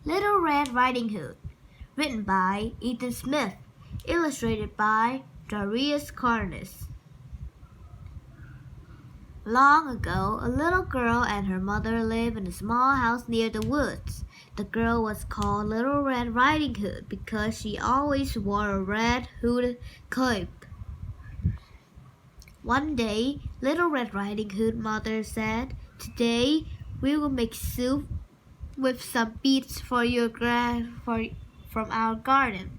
Little Red Riding Hood, written by Ethan Smith, illustrated by Darius Carnes. Long ago, a little girl and her mother lived in a small house near the woods. The girl was called Little Red Riding Hood because she always wore a red hooded cape. One day, Little Red Riding Hood's mother said, "Today we will make soup with some beets from our garden."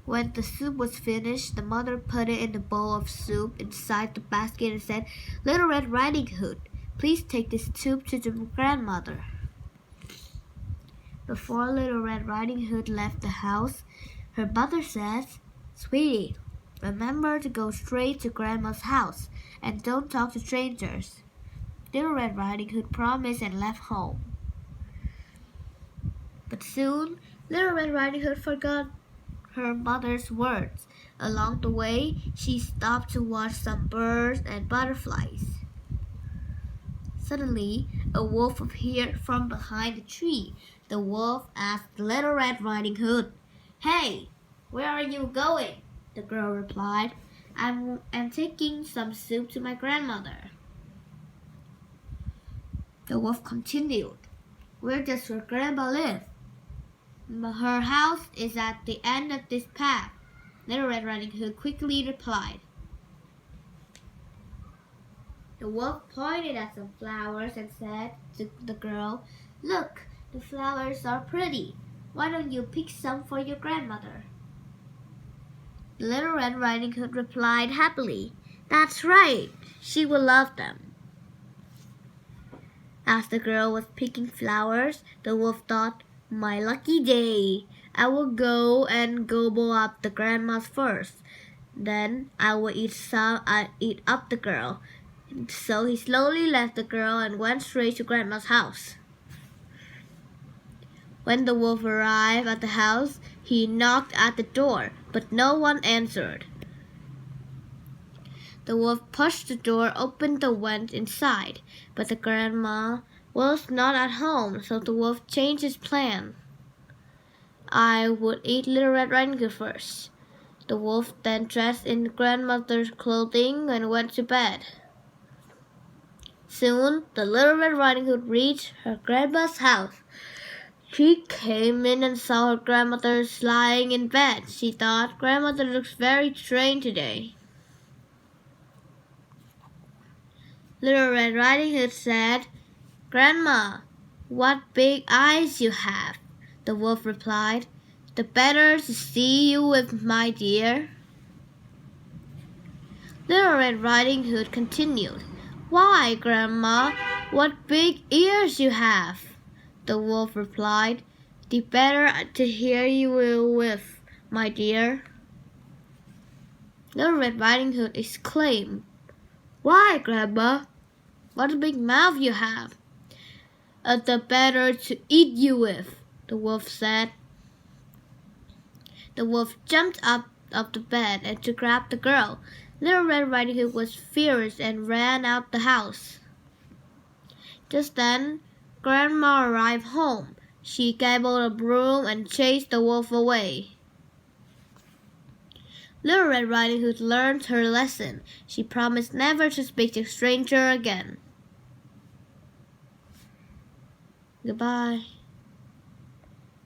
When the soup was finished, the mother put it in the bowl of soup inside the basket and said, "Little Red Riding Hood, please take this soup to your grandmother." Before Little Red Riding Hood left the house, her mother said, "Sweetie, remember to go straight to Grandma's house and don't talk to strangers." Little Red Riding Hood promised and left home. But soon, Little Red Riding Hood forgot her mother's words. Along the way, she stopped to watch some birds and butterflies. Suddenly, a wolf appeared from behind a tree. The wolf asked Little Red Riding Hood, "Hey, where are you going?" The girl replied, I'm taking some soup to my grandmother." The wolf continued, "Where does your grandma live?" "Her house is at the end of this path," Little Red Riding Hood quickly replied. The wolf pointed at some flowers and said to the girl, "Look, the flowers are pretty. Why don't you pick some for your grandmother?" Little Red Riding Hood replied happily, "That's right, she will love them." As the girl was picking flowers, the wolf thought, "My lucky day. I will go and gobble up the grandmas first. Then I will eat up the girl." So he slowly left the girl and went straight to Grandma's house. When the wolf arrived at the house, he knocked at the door, but no one answered. The wolf pushed the door open and went inside, but the grandma was not at home, so the wolf changed his plan. "I would eat Little Red Riding Hood first." The wolf then dressed in grandmother's clothing and went to bed. Soon, the Little Red Riding Hood reached her grandma's house. She came in and saw her grandmother lying in bed. She thought, "Grandmother looks very strange today." Little Red Riding Hood said, "Grandma, what big eyes you have." The wolf replied, "The better to see you with, my dear." Little Red Riding Hood continued, "Why, Grandma, what big ears you have." The wolf replied, "The better to hear you with, my dear." Little Red Riding Hood exclaimed, "Why, Grandma, what a big mouth you have." "The better to eat you with," the wolf said. The wolf jumped up of the bed and to grab the girl. Little Red Riding Hood was furious and ran out the house. Just then, Grandma arrived home. She gabbled a broom and chased the wolf away. Little Red Riding Hood learned her lesson. She promised never to speak to a stranger again. Goodbye.